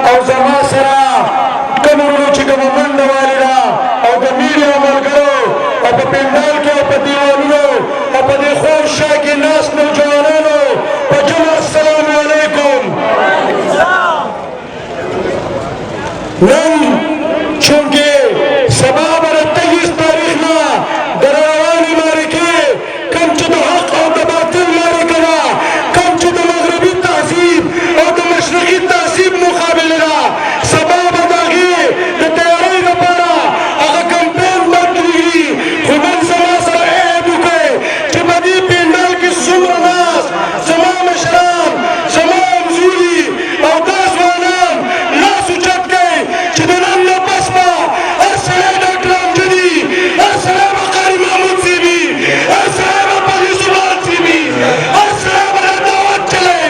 او زما سره کوم ورونو چې کومه منډه والې ده او د میډیا ملګرو او په پنډال کې او په دیوالونو او په دې خور شا کې ناست نوجوانانو په جمع السلام علیکم. نن چونکې سبا به د 23 تاریخ نه د روانې معرکې کوم چې د حق او د باطل معرکه ده، کوم چې د مغربي تهذیب او د مشرقي تهذیب مقابله ده، سبا به د هغې د تیارۍ لپاره هغه کمپین بدلېږي. خو نن زما سره عهد وکړئ چې په دې پنډال کې څومره ناست زما مشران، زما همزولي او دا ځوانان لاس اوچت کړئ چې د نن نه پس به هر سړی ډاکټر امجدي، هر سړی به قاري محمود صاحبي، هر سړی به پلي زبان صاحبي، هر سړی به دا دعوت چلی.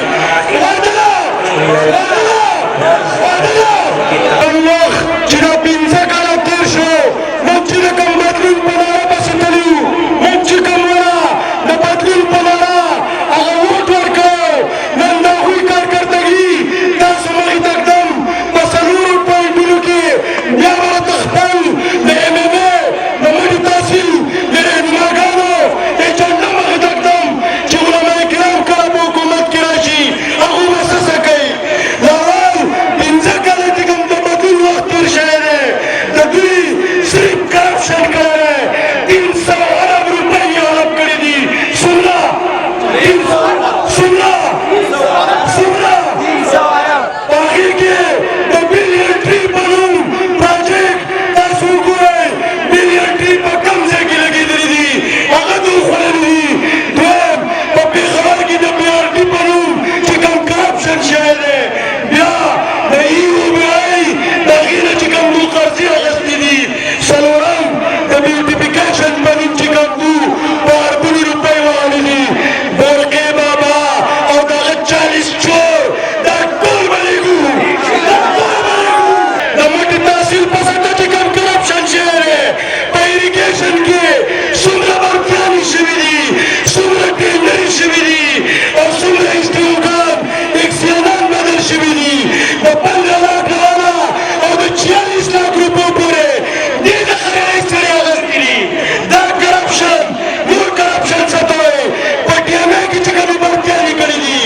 واده ده کوم وخت چې دا 15 کاله تېر شو موږ چې د کوم بدلون په ناره پسې تللي وو، موږ چې کوم ونه د بدلون په ناره هغه ووټ ورکړو، نن د هغوی کارکردګي تاسو مخې ته ږدم په 4 پوینټونو کې بیا به راته خپل د MMA د مټې تحصیل د رهنماګانو ایجنډه مخې ته ږدم چې علماء کرام کله په حکومت کې راشي هغوی به څه کوي. لاول 15 کاله چې کوم د بدلون وخت تېر شوی دی د دوی صرف کرپشن کړی دی. 300 ارب روپۍ یې غلب کړي دي. څومره په هغې کې د بلیون ټري په نوم پراجیکټ تاسو وګورئ بلیون ټري په کوم ځای کې لګېدلي دي، هغه دوی خوړلي دي. دویم په پېښور کې د PRT په نوم چې کوم کرپشن شوی دی، بیا د EOBI د هغې نه چې کوم دوی قرضې اخیستې دي. څلورم د بیوټیفیکیشن په نوم چې کوم دوی په اربونو روپۍ وهلي دي. برقې بابا او د هغه 40 چور دا ټول به لېږو، د مټې تحصیل په سطحه کې کوم کرپشن شوی دی. په اریګیشن کې څومره بندیانې شوي دي، څومره ټینډرې شوي دي او څومره ایسټیوګان ایکسیانان بدل شوي دي. د 15 لاک ډالره او د 46 لاک روپو پورې دې د خیرۍ سړي اخیستي دي. دا کرپشن نور کرپشن څه ته وایي؟ په ډیامې کې چې کومې بندیانې کړي دي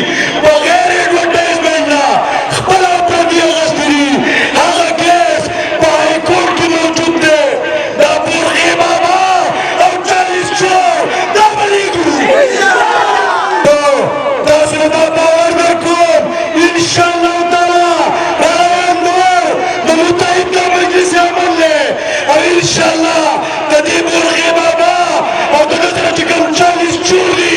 بغیر ایډورټایزمنټ نه خپله پردي اخیستي دي. هغه کیس په های کورټ کې موجود دی. دا برقې بابا او 40 چور دا به لېږو. تاسو ته دا باور درکوم انشاءالله تعالی روان دور د متحد د مجلس عمل دی او انشاءالله د دې برقې بابا او د ده سره چې کوم 40 چور دي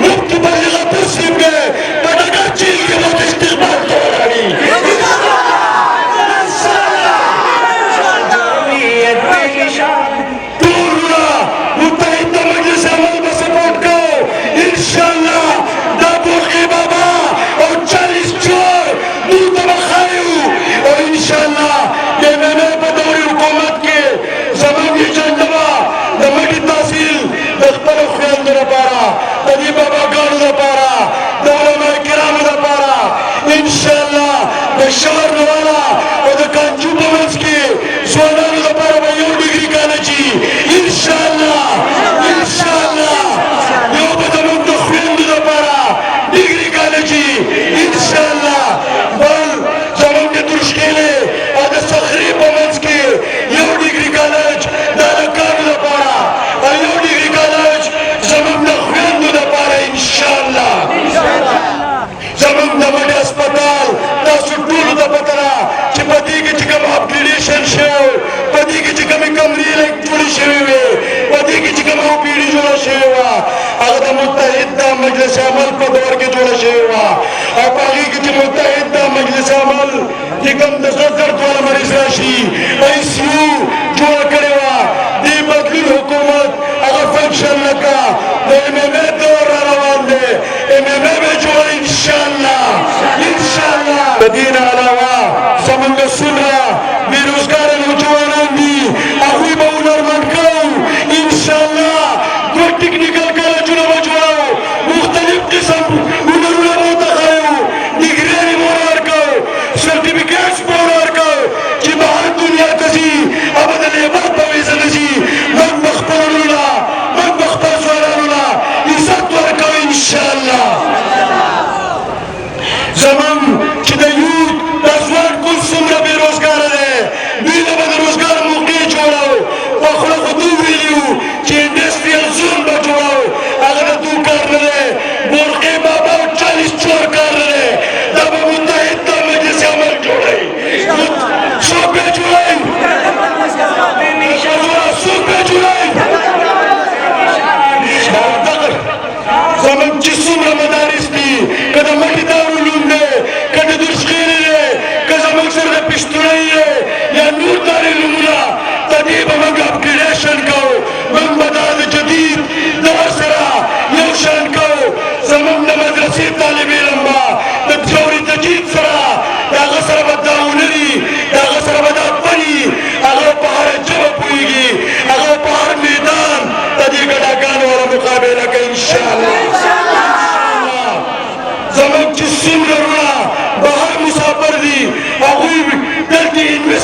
مفتي بلغت صاحب دی په ډګر جیل کې به ورته استقبال ته ولاړي. ټولونه متحد د مجلس عمل به سپورټ کوو انشاءالله. دا برقې بابا او 40 چور دوی ته به ښایو او انشاءالله د MMA په دورې حکومت کې زموږ ایجنډه به د مټې تحصیل د خپلو خویندو لپاره، د دې باباګانو لپاره، د علماء کرامو لپاره انشاءالله د ښار نواله او د کانجو په منځ کې ځوانانو لپاره به 1 ډګري کالجي انشاءالله یو به زموږ د خویندو لپاره ډګري کالجي انشاءالله، بل زموږ د درشخیلې او د صخرې په منځ کې 1 ډګري کالج د هلکانو لپاره او 1 ډګري کالج زموږ د خویندو لپاره انشاءالله. زموږ د مټې هسپتال تاسو ټولو ته پته ده چې په دې کې چې کوم اپګریډیشن شوی، په دې کې چې کومې کمرې جوړې شوې وې، په دې کې چې کومه OPD جوړه شوې وه هغه د متحد د مجلس عمل په دور کې جوړه شوې وه او په هغې کې چې متحد د مجلس عمل چې کوم د زړه درد والا مریض راشي ICU جوړه کړې وه. دې بدلون حکومت هغه فنکشن نه کړه. د MMA دور را روان دی، MMA به جوړه انشاءالله. د دې نه علاوه زموږ څومره بېروزګاره نوجوانان دي هغوی به هنرمند کوو انشاءالله. 2 ټکنیکل کالجونه به جوړوو، مختلف قسم هنرونه به ورته ښایو، ډګریانې به ورکوو، سرټیفیکیټس به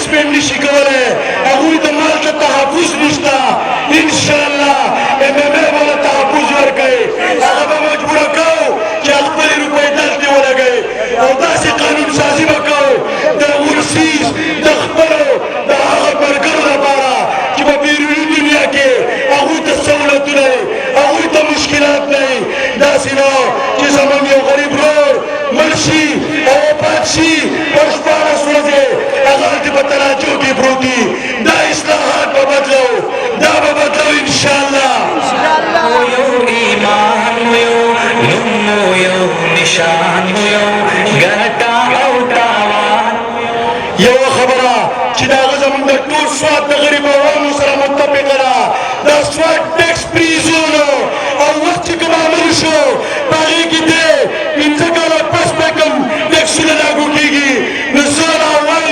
هراسمنټ نشي کولی هغوی د مال ته تحفظ نشته انشاءالله MMA به تحفظ ورکوي هغه به مجبوره کوو چې خپلې روپۍ دلته ولګوي او داسې قانون سازي به کوو د ورسیز د خپلو د هغه ملګرو لپاره چې په بیروني دنیا کې هغوی ته سهولتونه وي هغوی ته مشکلات نه وي داسې نه چې زموږ یو غریب ورور مړ شي او وفات شي په 14 ورځې هغه هلته په تراجو کې پروت دي دا اصلاحات به بدلو دا به بدلو انشاءالله یو ایمان یو نوم یو نشان یو ګټه او تاوان یو خبره چې دا هغه زموږ د ټول سواد د غریب عوامو سره متفقه ده دا سواد ټیکس فري زون او وخت چې کوم عمل شو په هغې کې دی 5 کاله پس به کوم ټیکسونه لاګو کېږي نو زه اول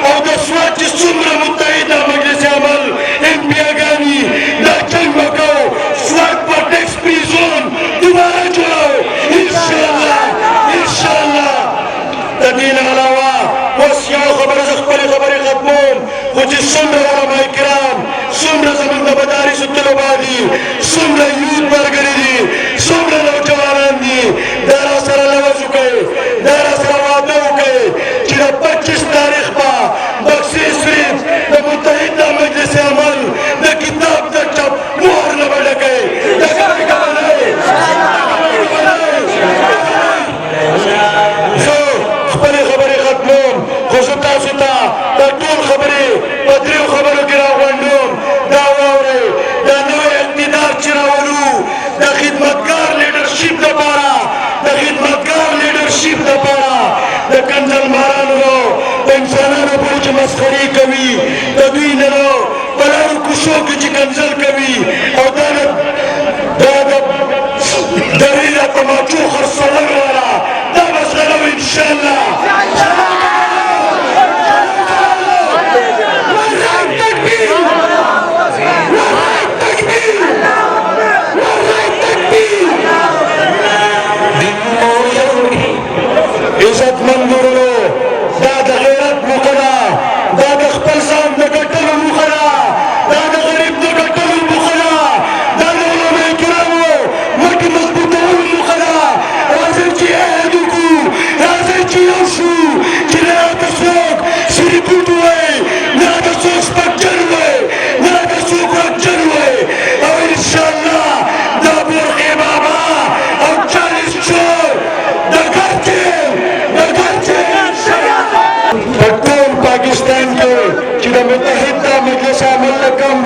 او د سواد چې څومره متحد مجلس عمل امپیاګانې دا جنګ به کوو سواد په ټیکس فري زون دوباره جوړو انشاءالله انشاءالله د دې نه علاوه اوس یو خبره زه خپلې خبرې ختموم خو چې څومره علما کرام څومره زموږ د مدارسو طلبا دي څومره یوت ملګري دي څومره نوجوانان دي دا راسره لوز وکړئ دا راسره واده وکړئ چې د 25 تاریخ به بکسې صرف د متحد مجلس عمل د کتاب د چاپ مهر نه به ډکوئ دا کوئ که به نه زه خپلې خبرې ختموم خو زه تاسو ته دا ټول خبرې په 3 خبرو کې راغونډوم دا واورئ دا نوی اقتدار چې راولو د خدمتګار لیډرشپ لپاره د خدمتګار لیډرشپ لپاره د کنځلمارانو د انسانانو پورې چې مسخرې کوي د دوی نه نو په لارو کوڅو کې چې کنځل کوي او دا د درې له تماچو خرڅولو والا دا مسله وه انشاءالله عزتمند ورونو دا د غیرت موخه ده دا د خپل ځان د ګټلو موخه ده دا د غریب د ګټلو موخه ده دا د علما کرامو مټې مضبوطولو موخه ده راځئ چې عهد وکړو راځئ چې یو شو چې نه راته څوک سریکوټ ووایي نه راته څوک سپکجن ووایي نه راته څوک ورکجن ووایي او انشاءالله دا بورخې بابا او 40 چور د ګرچې په ټول پاکستان کې چې د متحد مجلس عمل کم